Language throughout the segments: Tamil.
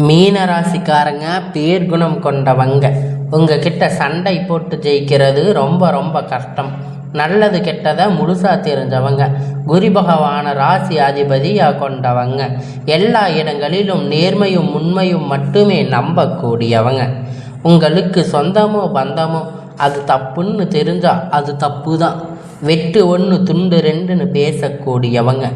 மீனராசிக்காரங்க பேர்குணம் கொண்டவங்க. உங்ககிட்ட சண்டை போட்டு ஜெயிக்கிறது ரொம்ப ரொம்ப கஷ்டம். நல்லது கெட்டதை முழுசா தெரிஞ்சவங்க. குரு பகவான ராசி அதிபதியாக கொண்டவங்க. எல்லா இடங்களிலும் நேர்மையும் உண்மையும் மட்டுமே நம்பக்கூடியவங்க. உங்களுக்கு சொந்தமோ பந்தமோ அது தப்புன்னு தெரிஞ்சா அது தப்பு தான். வெட்டு ஒன்று துண்டு ரெண்டுன்னு பேசக்கூடியவங்க.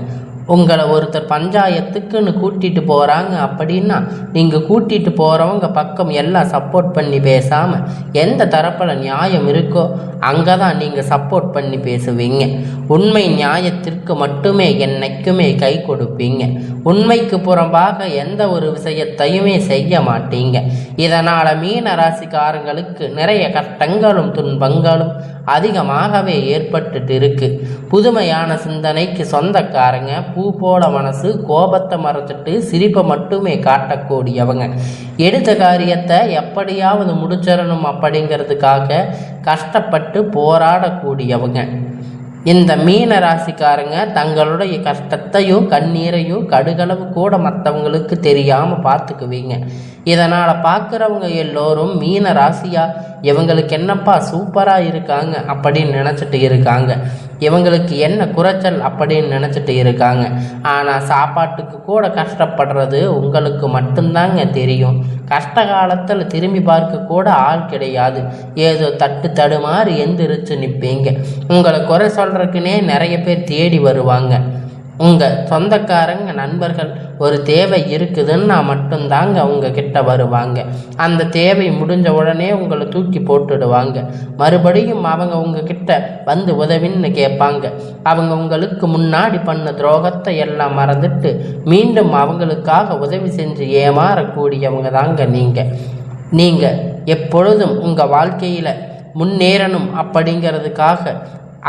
உங்களை ஒருத்தர் பஞ்சாயத்துக்குன்னு கூட்டிகிட்டு போகிறாங்க அப்படின்னா நீங்கள் கூட்டிகிட்டு போகிறவங்க பக்கம் எல்லாம் சப்போர்ட் பண்ணி பேசாமல் எந்த தரப்பில் நியாயம் இருக்கோ அங்கே தான் நீங்கள் சப்போர்ட் பண்ணி பேசுவீங்க. உண்மை நியாயத்திற்கு மட்டுமே என்னைக்குமே கை கொடுப்பீங்க. உண்மைக்கு புறம்பாக எந்த ஒரு விஷயத்தையுமே செய்ய மாட்டீங்க. இதனால் மீன ராசிக்காரங்களுக்கு நிறைய கஷ்டங்களும் துன்பங்களும் அதிகமாகவே ஏற்பட்டுட்டு இருக்கு. புதுமையான சிந்தனைக்கு சொந்தக்காரங்க. பூ போல மனசு, கோபத்தை மறைச்சிட்டு சிரிப்பை மட்டுமே காட்டக்கூடியவங்க. எடுத்த காரியத்தை எப்படியாவது முடிச்சிடணும் அப்படிங்கிறதுக்காக கஷ்டப்பட்டு போராடக்கூடியவங்க. இந்த மீன ராசிக்காரங்க தங்களுடைய கஷ்டத்தையும் கண்ணீரையும் கடுகளவு கூட மற்றவங்களுக்கு தெரியாமல் பார்த்துக்குவீங்க. இதனால் பார்க்குறவங்க எல்லோரும் மீன ராசியா இவங்களுக்கு என்னப்பா சூப்பராக இருக்காங்க அப்படின்னு நினச்சிட்டு இருக்காங்க. இவங்களுக்கு என்ன குறைச்சல் அப்படின்னு நினச்சிட்டு இருக்காங்க. ஆனால் சாப்பாட்டுக்கு கூட கஷ்டப்படுறது உங்களுக்கு மட்டும்தாங்க தெரியும். கஷ்ட காலத்தில் திரும்பி பார்க்க கூட ஆள் கிடையாது. ஏதோ தடுமாறி எந்திரிச்சு நிற்பீங்க. உங்களை குறை சொல்கிறதுக்குனே நிறைய பேர் தேடி வருவாங்க. உங்கள் சொந்தக்காரங்க நண்பர்கள் ஒரு தேவை இருக்குதுன்னா மட்டும்தாங்க உங்ககிட்ட வருவாங்க. அந்த தேவை முடிஞ்ச உடனே உங்களை தூக்கி போட்டுடுவாங்க. மறுபடியும் அவங்க உங்ககிட்ட வந்து உதவின்னு கேட்பாங்க. அவங்க உங்களுக்கு முன்னாடி பண்ண துரோகத்தை எல்லாம் மறந்துட்டு மீண்டும் அவங்களுக்காக உதவி செஞ்சு ஏமாறக்கூடியவங்க தாங்க நீங்கள் எப்பொழுதும் உங்கள் வாழ்க்கையில் முன்னேறணும் அப்படிங்கிறதுக்காக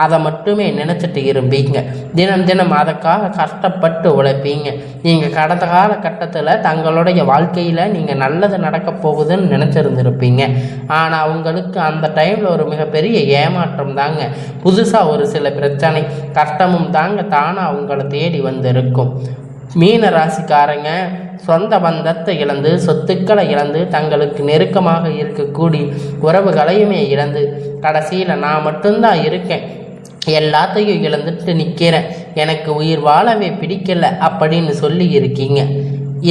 அதை மட்டுமே நினச்சிட்டு இருப்பீங்க. தினம் தினம் அதுக்காக கஷ்டப்பட்டு உழைப்பீங்க. நீங்கள் கடந்த காலகட்டத்தில் தங்களுடைய வாழ்க்கையில் நீங்கள் நல்லது நடக்க போகுதுன்னு நினச்சிருந்துருப்பீங்க. ஆனால் உங்களுக்கு அந்த டைமில் ஒரு மிகப்பெரிய ஏமாற்றம் தாங்க. புதுசாக ஒரு சில பிரச்சனை கஷ்டமும் தாங்க தானாக உங்களை தேடி வந்திருக்கும். மீன ராசிக்காரங்க சொந்த பந்தத்தை இழந்து, சொத்துக்களை இழந்து, தங்களுக்கு நெருக்கமாக இருக்கக்கூடிய உறவுகளையுமே இழந்து கடைசியில் நான் மட்டும்தான் இருக்கேன், எல்லாத்தையும் இழந்துட்டு நிற்கிறேன், எனக்கு உயிர் வாழவே பிடிக்கல அப்படின்னு சொல்லி இருக்கீங்க.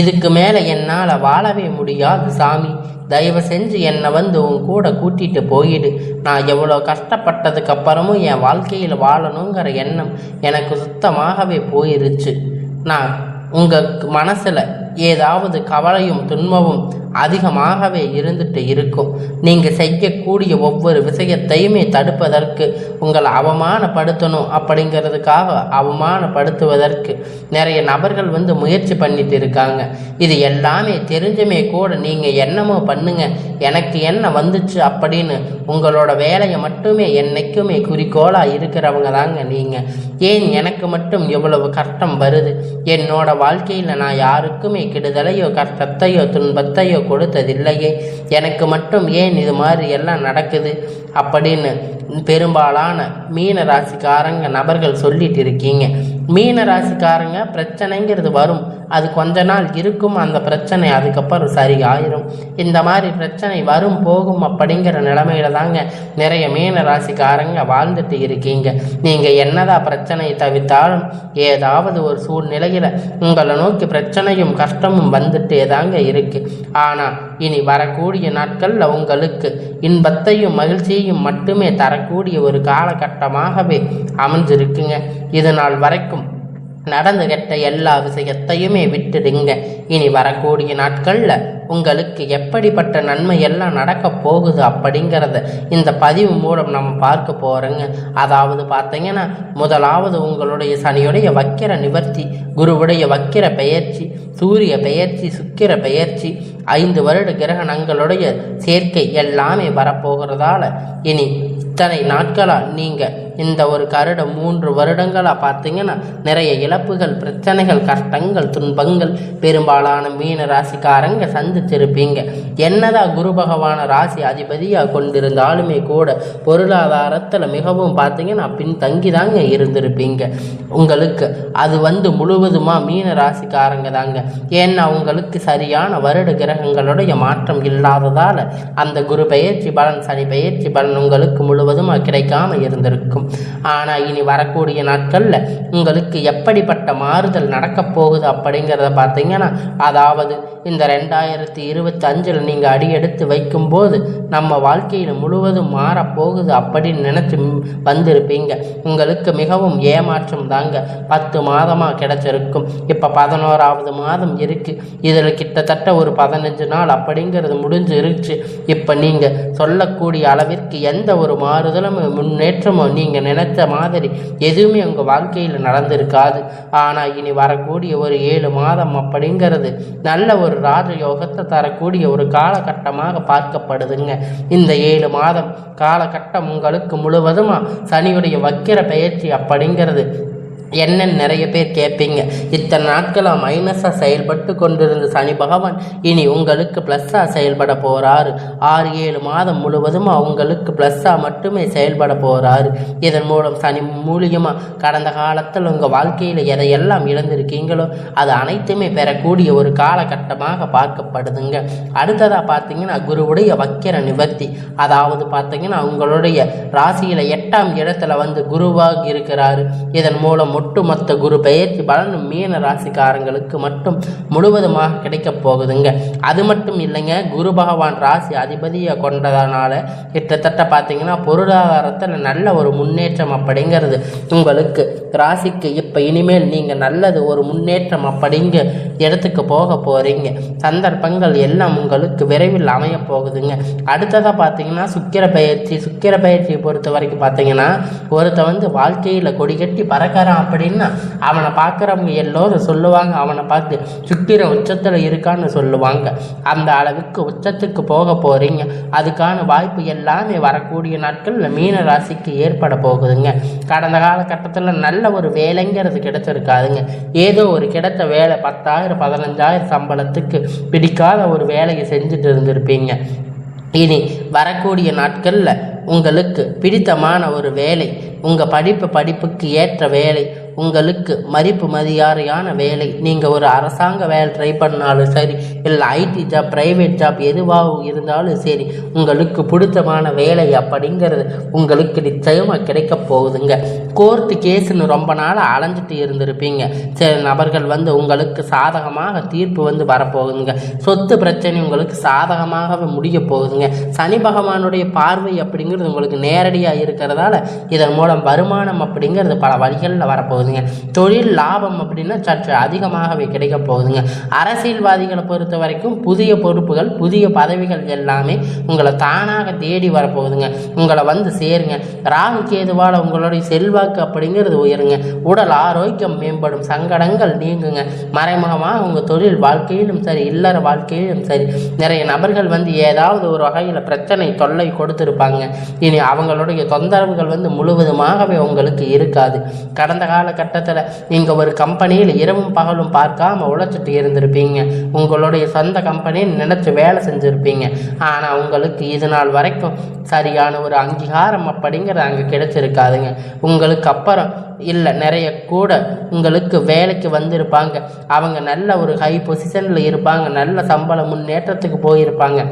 இதுக்கு மேலே என்னால் வாழவே முடியாது சாமி, தயவு செஞ்சு என்னை வந்து உன் கூட கூட்டிகிட்டு போயிடு. நான் எவ்வளோ கஷ்டப்பட்டதுக்கு அப்புறமும் என் வாழ்க்கையில் வாழணுங்கிற எண்ணம் எனக்கு சுத்தமாகவே போயிருச்சு. நான் உங்கள் மனசில் ஏதாவது கவலையும் துன்பமும் அதிகமாகவே இருந்துட்டு இருக்கும். நீங்கள் செய்யக்கூடிய ஒவ்வொரு விஷயத்தையுமே தடுப்பதற்கு, உங்களை அவமானப்படுத்தணும் அப்படிங்கிறதுக்காக அவமானப்படுத்துவதற்கு நிறைய நபர்கள் வந்து முயற்சி பண்ணிட்டு இருக்காங்க. இது எல்லாமே தெரிஞ்சுமே கூட நீங்கள் என்னமோ பண்ணுங்க, எனக்கு என்ன வந்துச்சு அப்படின்னு உங்களோட வேலையை மட்டுமே என்னைக்குமே குறிக்கோளாக இருக்கிறவங்க தாங்க நீங்கள். ஏன் எனக்கு மட்டும் எவ்வளவு கஷ்டம் வருது? என்னோட வாழ்க்கையில் நான் யாருக்குமே கெடுதலையோ கஷ்டத்தையோ துன்பத்தையோ கொடுத்ததில்லையே, எனக்கு மட்டும் ஏன் இது மாதிரி எல்லாம் நடக்குது அப்படின்னு பெரும்பாலான மீன ராசிக்காரங்க நபர்கள் சொல்லிட்டு இருக்கீங்க. மீன ராசிக்காரங்க பிரச்சனைங்கிறது வரும், அது கொஞ்ச நாள் இருக்கும். அந்த பிரச்சனை அதுக்கப்புறம் சரி ஆயிரும். இந்த மாதிரி பிரச்சனை வரும் போகும் அப்படிங்கிற நிலைமையில தாங்க நிறைய மீன ராசிக்காரங்க வாழ்ந்துட்டு இருக்கீங்க. நீங்கள் என்னதான் பிரச்சனையை தவிர்த்தாலும் ஏதாவது ஒரு சூழ்நிலையில் உங்களை நோக்கி பிரச்சனையும் கஷ்டமும் வந்துட்டே தாங்க இருக்கு. ஆனால் இனி வரக்கூடிய நாட்களில் உங்களுக்கு இன்பத்தையும் மகிழ்ச்சியையும் மட்டுமே தரக்கூடிய ஒரு காலகட்டமாகவே அமைஞ்சிருக்குங்க. இது நாள் வரைக்கும் நடந்து கெட்ட எல்லா விஷயத்தையுமே விட்டுடுங்க. இனி வரக்கூடிய நாட்களில் உங்களுக்கு எப்படிப்பட்ட நன்மை எல்லாம் நடக்க போகுது அப்படிங்கிறத இந்த பதிவு மூலம் நம்ம பார்க்க போகிறோங்க. அதாவது பார்த்தீங்கன்னா, முதலாவது உங்களுடைய சனியுடைய வக்கிர நிவர்த்தி, குருவுடைய வக்கிர பெயர்ச்சி, சூரிய பெயர்ச்சி, சுக்கிர பெயர்ச்சி, 5 வருட கிரகணங்களுடைய சேர்க்கை எல்லாமே வரப்போகிறதால இனி இத்தனை நாட்களாக நீங்கள் இந்த ஒரு கருடம் 3 வருடங்களாக பார்த்தீங்கன்னா நிறைய இழப்புகள், பிரச்சனைகள், கஷ்டங்கள், துன்பங்கள் பெரும்பாலான மீன ராசிக்காரங்க சந்திச்சிருப்பீங்க. என்னதான் குரு பகவான ராசி அதிபதியாக கொண்டிருந்தாலுமே கூட பொருளாதாரத்தில் மிகவும் பார்த்தீங்கன்னா பின்தங்கி தாங்க இருந்திருப்பீங்க. உங்களுக்கு அது முழுவதுமாக மீன ராசிக்காரங்க தாங்க. ஏன்னா உங்களுக்கு சரியான வருட கிரகங்களுடைய மாற்றம் இல்லாததால் அந்த குரு பெயர்ச்சி பலன், சனி பெயர்ச்சி பலன் உங்களுக்கு முழுவதுமாக கிடைக்காம இருந்திருக்கும். ஆனால் இனி வரக்கூடிய நாட்களில் உங்களுக்கு எப்படிப்பட்ட மாறுதல் நடக்கப் போகுது அப்படிங்கிறத பார்த்தீங்கன்னா, அதாவது இந்த 2025 நீங்கள் அடியெடுத்து வைக்கும்போது நம்ம வாழ்க்கையில் முழுவதும் மாறப்போகுது அப்படின்னு நினச்சி வந்திருப்பீங்க. உங்களுக்கு மிகவும் ஏமாற்றம் தாங்க 10 மாதமாக கிடைச்சிருக்கும். இப்போ 11வது மாதம் இருக்குது. இதில் கிட்டத்தட்ட ஒரு 15 நாள் அப்படிங்கிறது முடிஞ்சு இருந்துச்சு. இப்போ நீங்கள் சொல்லக்கூடிய அளவிற்கு எந்த ஒரு மாறுதலும் முன்னேற்றமோ நீங்கள் நினைத்த மாதிரி எதுவுமே உங்கள் வாழ்க்கையில் நடந்திருக்காது. ஆனால் இனி வரக்கூடிய ஒரு 7 மாதம் அப்படிங்கிறது நல்ல ஒரு ராஜயோகத்தை தரக்கூடிய ஒரு காலகட்டமாக பார்க்கப்படுதுங்க. இந்த 7 மாதம் காலகட்டம் உங்களுக்கு முழுவதுமாக சனியுடைய வக்கிர பெயர்ச்சி அப்படிங்கிறது என்னன்னு நிறைய பேர் கேட்பீங்க. இத்தனை நாட்களாக மைனஸாக செயல்பட்டு கொண்டிருந்த சனி பகவான் இனி உங்களுக்கு ப்ளஸ்ஸாக செயல்பட போகிறாரு. 6-7 மாதம் முழுவதும் உங்களுக்கு ப்ளஸ்ஸாக மட்டுமே செயல்பட போகிறாரு. இதன் மூலம் சனி மூலியமாக கடந்த காலத்தில் உங்கள் வாழ்க்கையில் எதையெல்லாம் இழந்திருக்கீங்களோ அது அனைத்துமே பெறக்கூடிய ஒரு காலகட்டமாக பார்க்கப்படுதுங்க. அடுத்ததாக பார்த்தீங்கன்னா குருவுடைய வக்கிர நிவர்த்தி, அதாவது பார்த்தீங்கன்னா உங்களுடைய ராசியில் 8ஆம் இடத்துல குருவாக இருக்கிறாரு. இதன் மூலம் ஒட்டுமொத்த குரு பெயர்ச்சி பலன் மீன ராசிக்காரங்களுக்கு மட்டும் முழுவதுமாக கிடைக்க போகுதுங்க. அது மட்டும் இல்லைங்க, குரு பகவான் ராசி அதிபதியை கொண்டதனால கிட்டத்தட்ட பார்த்தீங்கன்னா பொருளாதாரத்தில் நல்ல ஒரு முன்னேற்றம் அப்படிங்கிறது உங்களுக்கு ராசிக்கு இப்போ இனிமேல் நீங்கள் நல்லது ஒரு முன்னேற்றம் அப்படிங்க இடத்துக்கு போக போகிறீங்க. சந்தர்ப்பங்கள் எல்லாம் உங்களுக்கு விரைவில் அமைய போகுதுங்க. அடுத்ததாக பார்த்தீங்கன்னா சுக்கிர பயிற்சியை பொறுத்த வரைக்கும் பார்த்தீங்கன்னா ஒருத்த வாழ்க்கையில் கொடி கட்டி பறக்கிறான் அப்படின்னா அவனை பார்க்குறவங்க எல்லோரும் சொல்லுவாங்க, அவனை பார்த்து சுக்கிரன் உச்சத்தில் இருக்கான்னு சொல்லுவாங்க. அந்த அளவுக்கு உச்சத்துக்கு போக போகிறீங்க. அதுக்கான வாய்ப்பு எல்லாமே வரக்கூடிய நாட்களில் மீன ராசிக்கு ஏற்பட போகுதுங்க. கடந்த காலகட்டத்தில் நல்ல ஒரு வேலைங்கிறது கிடைச்சிருக்காதுங்க. ஏதோ ஒரு கிடைத்த வேலை 10,000 15,000 சம்பளத்துக்கு பிடிக்காத ஒரு வேலையை செஞ்சுட்டு இருந்திருப்பீங்க. இனி வரக்கூடிய நாட்களில் உங்களுக்கு பிடித்தமான ஒரு வேலை, உங்கள் படிப்புக்கு ஏற்ற வேலை, உங்களுக்கு மதிப்பு மரியாதையான வேலை, நீங்கள் ஒரு அரசாங்க வேலை ட்ரை பண்ணாலும் சரி, இல்லை ஐடி ஜாப், ப்ரைவேட் ஜாப் எதுவாக இருந்தாலும் சரி, உங்களுக்கு பிடித்தமான வேலை அப்படிங்கிறது உங்களுக்கு நிச்சயமாக கிடைக்க போகுதுங்க. கோர்ட்டு கேஸுன்னு ரொம்ப நாளாக அலைஞ்சிட்டு இருந்திருப்பீங்க. சில நபர்கள் உங்களுக்கு சாதகமாக தீர்ப்பு வரப்போகுதுங்க. சொத்து பிரச்சனை உங்களுக்கு சாதகமாகவே முடிய போகுதுங்க. சனி பகவானுடைய பார்வை அப்படிங்கிறது உங்களுக்கு நேரடியாக இருக்கிறதால இதன் மூலம் வருமானம் அப்படிங்கிறது பல வழிகளில் வரப்போகுது. தொழில் லாபம் அப்படின்னா சற்று அதிகமாகவே கிடைக்க போகுதுங்க. அரசியல்வாதிகளை பொறுத்த வரைக்கும் புதிய பொறுப்புகள், புதிய பதவிகள் எல்லாமே உங்களை தானாக தேடி வரப்போகுதுங்க. உங்களை சேருங்க. ராகு கேதுவால் உங்களுடைய செல்வாக்கு அப்படிங்கிறது உயருங்க. உடல் ஆரோக்கியம் மேம்படும், சங்கடங்கள் நீங்குங்க. மறைமுகமாக உங்கள் தொழில் வாழ்க்கையிலும் சரி, இல்லற வாழ்க்கையிலும் சரி, நிறைய நபர்கள் ஏதாவது ஒரு வகையில் பிரச்சனை தொல்லை கொடுத்துருப்பாங்க. இனி அவங்களுடைய தொந்தரவுகள் முழுவதுமாகவே உங்களுக்கு இருக்காது. கடந்த காலகட்டத்தில் நீங்கள் ஒரு கம்பெனியில் இரவும் பகலும் பார்க்காம உழைச்சிட்டு இருந்திருப்பீங்க. உங்களுடைய சொந்த கம்பெனின்னு நினைச்சு வேலை செஞ்சுருப்பீங்க. ஆனால் உங்களுக்கு இது நாள் வரைக்கும் சரியான ஒரு அங்கீகாரம் அப்படிங்கிறது அங்கே கிடைச்சிருக்காதுங்க. உங்களுக்கு அப்புறம் இல்லை நிறைய கூட உங்களுக்கு வேலைக்கு வந்திருப்பாங்க. அவங்க நல்ல ஒரு ஹை பொசிஷனில் இருப்பாங்க, நல்ல சம்பள முன்னேற்றத்துக்கு போயிருப்பாங்க.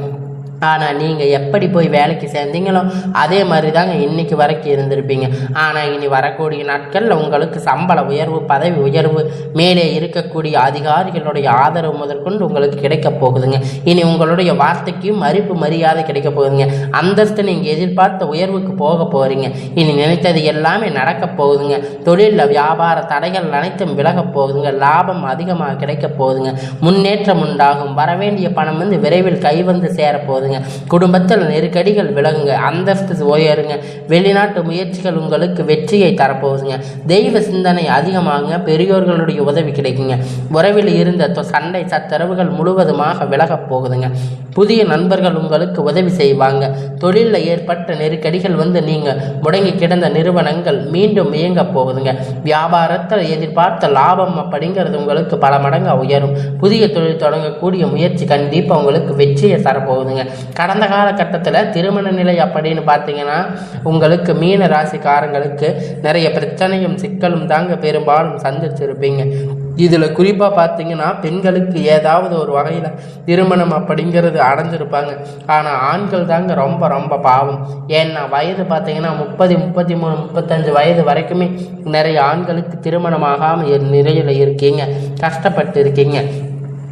ஆனால் நீங்கள் எப்படி போய் வேலைக்கு சேர்ந்தீங்களோ அதே மாதிரி தாங்க இன்றைக்கி வரைக்கும் இருந்திருப்பீங்க. ஆனால் இனி வரக்கூடிய நாட்களில் உங்களுக்கு சம்பள உயர்வு, பதவி உயர்வு, மேலே இருக்கக்கூடிய அதிகாரிகளுடைய ஆதரவு முதற்கொண்டு உங்களுக்கு கிடைக்க போகுதுங்க. இனி உங்களுடைய வார்த்தைக்கும் மதிப்பு மரியாதை கிடைக்க போகுதுங்க. அந்தஸ்து நீங்கள் எதிர்பார்த்த உயர்வுக்கு போக போகிறீங்க. இனி நினைத்தது எல்லாமே நடக்க போகுதுங்க. தொழிலில் வியாபார தடைகள் அனைத்தும் விலகப் போகுதுங்க. லாபம் அதிகமாக கிடைக்க போகுதுங்க. முன்னேற்றம் உண்டாகும். வரவேண்டிய பணம் விரைவில் கை சேரப்போகுதுங்க. போகுதுங்க. குடும்பத்தில் நெருக்கடிகள் விலகுங்க, அந்தஸ்து உயருங்க. வெளிநாட்டு முயற்சிகள் உங்களுக்கு வெற்றியை தரப்போகுதுங்க. தெய்வ சிந்தனை அதிகமாகுங்க, பெரியோர்களுடைய உதவி கிடைக்குங்க. உறவில் இருந்த சண்டை சச்சரவுகள் முழுவதுமாக விலகப் போகுதுங்க. புதிய நண்பர்கள் உங்களுக்கு உதவி செய்வாங்க. தொழிலில் ஏற்பட்ட நெருக்கடிகள் நீங்கள் முடங்கி கிடந்த நிறுவனங்கள் மீண்டும் இயங்க போகுதுங்க. வியாபாரத்தில் எதிர்பார்த்த லாபம் அப்படிங்கிறது உங்களுக்கு பல மடங்கு உயரும். புதிய தொழில் தொடங்கக்கூடிய முயற்சி கண்டிப்பாக உங்களுக்கு வெற்றியை தரப்போகுதுங்க. கடந்த காலகட்டத்தில் திருமண நிலை அப்படின்னு பார்த்தீங்கன்னா உங்களுக்கு மீன ராசிக்காரங்களுக்கு நிறைய பிரச்சனையும் சிக்கலும் தாங்க பெரும்பாலும் சந்திச்சிருப்பீங்க. இதில் குறிப்பாக பார்த்தீங்கன்னா பெண்களுக்கு ஏதாவது ஒரு வகையில் திருமணம் அப்படிங்கிறது அடைஞ்சிருப்பாங்க. ஆனால் ஆண்கள் தாங்க ரொம்ப ரொம்ப பாவம். ஏன்னா வயது பார்த்தீங்கன்னா 30, 33, 35 வயது வரைக்குமே நிறைய ஆண்களுக்கு திருமணமாகாமல் நிலையில் இருக்கீங்க, கஷ்டப்பட்டு இருக்கீங்க.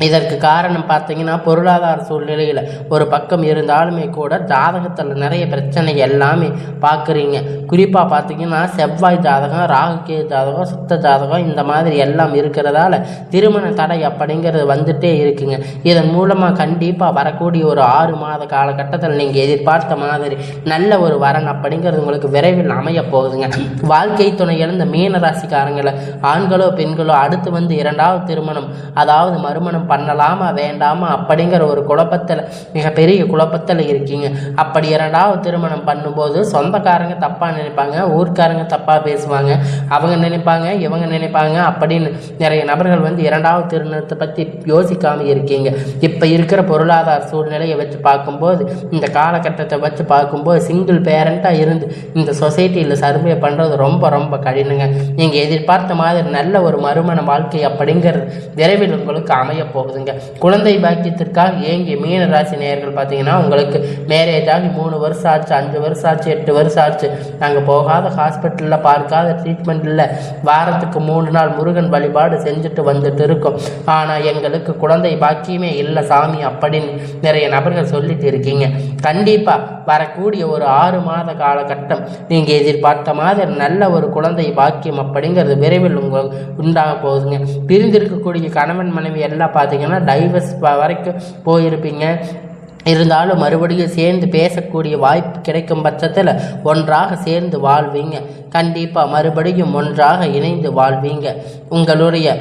இதற்கு காரணம் பார்த்தீங்கன்னா பொருளாதார சூழ்நிலையில் ஒரு பக்கம் இருந்தாலுமே கூட ஜாதகத்தில் நிறைய பிரச்சனை எல்லாமே பார்க்குறீங்க. குறிப்பாக பார்த்தீங்கன்னா செவ்வாய் ஜாதகம், ராகுகே ஜாதகம், சுத்த ஜாதகம் இந்த மாதிரி எல்லாம் இருக்கிறதால திருமண தடை அப்படிங்கிறது வந்துட்டே இருக்குங்க. இதன் மூலமாக கண்டிப்பாக வரக்கூடிய ஒரு 6 மாத காலகட்டத்தில் நீங்கள் எதிர்பார்த்த மாதிரி நல்ல ஒரு வரன் அப்படிங்கிறது உங்களுக்கு விரைவில் அமைய போகுதுங்க. வாழ்க்கை துணை இழந்த மீன ராசிக்காரங்களை ஆண்களோ பெண்களோ அடுத்து 2வது திருமணம் அதாவது மறுமணம் பண்ணலாமா வேண்டாமா அப்படிங்கிற ஒரு குழப்பத்தில், மிகப்பெரிய குழப்பத்தில் இருக்கீங்க. அப்படி 2வது திருமணம் பண்ணும்போது சொந்தக்காரங்க தப்பாக நினைப்பாங்க, ஊர்க்காரங்க தப்பாக பேசுவாங்க, அவங்க நினைப்பாங்க இவங்க நினைப்பாங்க அப்படின்னு நிறைய நபர்கள் 2வது திருமணத்தை பற்றி யோசிக்காமல் இருக்கீங்க. இப்போ இருக்கிற பொருளாதார சூழ்நிலையை வச்சு பார்க்கும்போது, இந்த காலகட்டத்தை வச்சு பார்க்கும்போது சிங்கிள் பேரண்ட்டாக இருந்து இந்த சொசைட்டியில் சர்வே பண்ணுறது ரொம்ப ரொம்ப கடினங்க. நீங்கள் எதிர்பார்த்த மாதிரி நல்ல ஒரு மறுமண வாழ்க்கை அப்படிங்கிறது விரைவில் உங்களுக்கு அமைய போகுதுங்க. குழந்தை பாக்கியத்திற்காக ஏங்கிய மீன ராசி நேயர்கள் பார்த்தீங்கன்னா உங்களுக்கு மேரேஜ் ஆகி 3 வருஷம் ஆச்சு, 5 வருஷம் ஆச்சு, 8 வருஷம் ஆச்சு, நாங்கள் போகாத ஹாஸ்பிட்டலில் பார்க்காத ட்ரீட்மெண்ட் இல்லை, வாரத்துக்கு 3 நாள் முருகன் வழிபாடு செஞ்சுட்டு வந்துட்டு இருக்கோம், ஆனால் எங்களுக்கு குழந்தை பாக்கியமே இல்லை சாமி அப்படின்னு நிறைய நபர்கள் சொல்லிட்டு இருக்கீங்க. கண்டிப்பாக வரக்கூடிய ஒரு 6 மாத காலகட்டம் நீங்கள் எதிர்பார்த்த மாதிரி நல்ல ஒரு குழந்தை பாக்கியம் அப்படிங்கிறது விரைவில் உங்களுக்கு உண்டாக போகுதுங்க. பிரிந்திருக்கக்கூடிய கணவன் மனைவி எல்லாம் பார்த்தீங்கன்னா டைவர்ஸ் வரைக்கும் போயிருப்பீங்க. இருந்தாலும் மறுபடியும் சேர்ந்து பேசக்கூடிய வாய்ப்பு கிடைக்கும் பட்சத்தில் ஒன்றாக சேர்ந்து வாழ்வீங்க. கண்டிப்பாக மறுபடியும் ஒன்றாக இணைந்து வாழ்வீங்க. உங்களுடைய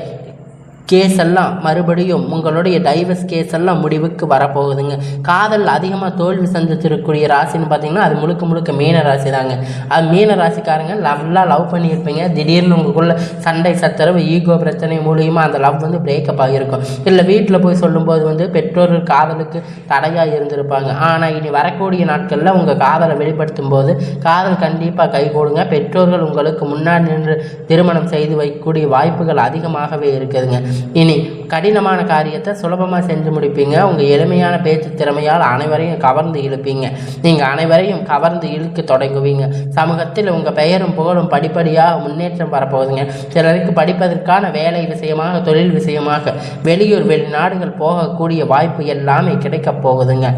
கேஸ் எல்லாம் மறுபடியும் உங்களுடைய டைவர்ஸ் கேஸ் எல்லாம் முடிவுக்கு வரப்போகுதுங்க. காதல் அதிகமாக தோல்வி சந்திச்சிருக்கக்கூடிய ராசின்னு பார்த்தீங்கன்னா அது முழுக்க முழுக்க மீன ராசி தாங்க. அது மீன ராசிக்காரங்க நல்லா லவ் பண்ணியிருப்பீங்க. திடீர்னு உங்களுக்குள்ள சண்டை சச்சரவு ஈகோ பிரச்சனை மூலியமாக அந்த லவ் பிரேக்கப் ஆகியிருக்கும். இல்லை வீட்டில் போய் சொல்லும்போது பெற்றோர்கள் காதலுக்கு தடையாக இருந்திருப்பாங்க. ஆனால் இனி வரக்கூடிய நாட்களில் உங்கள் காதலை வெளிப்படுத்தும் போது காதல் கண்டிப்பாக கைகூடுங்க. பெற்றோர்கள் உங்களுக்கு முன்னாடி நின்று திருமணம் செய்து வைக்கக்கூடிய வாய்ப்புகள் அதிகமாகவே இருக்குதுங்க. இனி கடினமான காரியத்தை சுலபமாக செஞ்சு முடிப்பீங்க. உங்கள் எளிமையான பேச்சு திறமையால் அனைவரையும் கவர்ந்து இழுப்பீங்க. நீங்கள் அனைவரையும் கவர்ந்து இழுக்க தொடங்குவீங்க. சமூகத்தில் உங்கள் பெயரும் புகழும் படிப்படியாக முன்னேற்றம் வரப்போகுதுங்க. சிலருக்கு படிப்பதற்கான வேலை விஷயமாக, தொழில் விஷயமாக வெளியூர் வெளிநாடுகள் போகக்கூடிய வாய்ப்பு எல்லாமே கிடைக்கப் போகுதுங்க.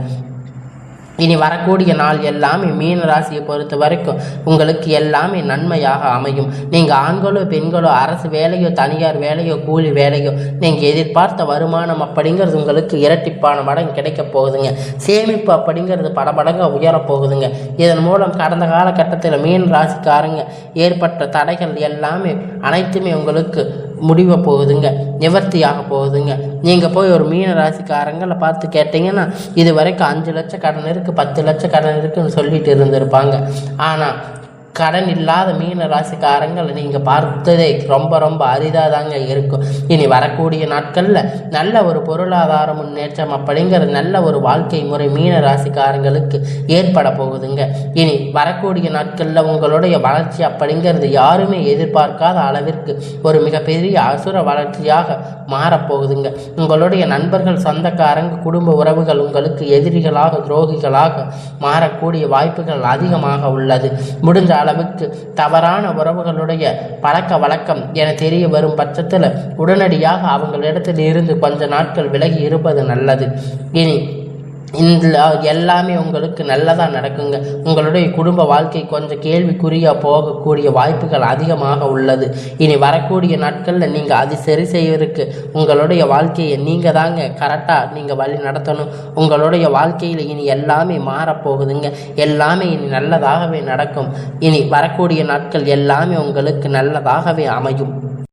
இனி வரக்கூடிய நாள் எல்லாமே மீன ராசியை பொறுத்த வரைக்கும் உங்களுக்கு எல்லாமே நன்மையாக அமையும். நீங்கள் ஆண்களோ பெண்களோ அரசு வேலையோ தனியார் வேலையோ கூலி வேலையோ நீங்கள் எதிர்பார்த்த வருமானம் அப்படிங்கிறது உங்களுக்கு இரட்டிப்பான மடங்கு கிடைக்க போகுதுங்க. சேமிப்பு அப்படிங்கிறது பல மடங்கு உயரப்போகுதுங்க. இதன் மூலம் கடந்த காலகட்டத்தில் மீன ராசிக்காரங்க ஏற்பட்ட தடைகள் எல்லாமே அனைத்துமே உங்களுக்கு முடிவ போகுதுங்க, நிவர்த்தியாக போகுதுங்க. நீங்கள் போய் ஒரு மீன ராசிக்காரங்களை பார்த்து கேட்டிங்கன்னா இது வரைக்கும் 5 லட்சம் கடன் இருக்குது, 10 லட்சம் கடன் இருக்குன்னு சொல்லிட்டு இருந்திருப்பாங்க. ஆனால் கடன் இல்லாத மீன ராசிக்காரங்களை நீங்கள் பார்த்ததே ரொம்ப ரொம்ப அரிதாக தாங்க இருக்கும். இனி வரக்கூடிய நாட்களில் நல்ல ஒரு பொருளாதார முன்னேற்றம் அப்படிங்கிறது நல்ல ஒரு வாழ்க்கை முறை மீன ராசிக்காரங்களுக்கு ஏற்பட போகுதுங்க. இனி வரக்கூடிய நாட்களில் உங்களுடைய வளர்ச்சி அப்படிங்கிறது யாருமே எதிர்பார்க்காத அளவிற்கு ஒரு மிகப்பெரிய அசுர வளர்ச்சியாக மாறப்போகுதுங்க. உங்களுடைய நண்பர்கள், சொந்தக்காரங்க, குடும்ப உறவுகள் உங்களுக்கு எதிரிகளாக, துரோகிகளாக மாறக்கூடிய வாய்ப்புகள் அதிகமாக உள்ளது. முடிஞ்ச அளவுக்கு தவறான உறவுகளுடைய பழக்க வழக்கம் என தெரிய வரும் பட்சத்தில் உடனடியாக அவங்களிடத்தில் இருந்து கொஞ்ச நாட்கள் விலகி இருப்பது நல்லது. இனி எல்லாமே உங்களுக்கு நல்லதாக நடக்குங்க. உங்களுடைய குடும்ப வாழ்க்கை கொஞ்சம் கேள்விக்குறியாக போகக்கூடிய வாய்ப்புகள் அதிகமாக உள்ளது. இனி வரக்கூடிய நாட்களில் நீங்கள் அது சரி செய்வதற்கு உங்களுடைய வாழ்க்கையை நீங்கள் தாங்க கரெக்டாக நீங்கள் வழி நடத்தணும். உங்களுடைய வாழ்க்கையில் இனி எல்லாமே மாறப்போகுதுங்க. எல்லாமே இனி நல்லதாகவே நடக்கும். இனி வரக்கூடிய நாட்கள் எல்லாமே உங்களுக்கு நல்லதாகவே அமையும்.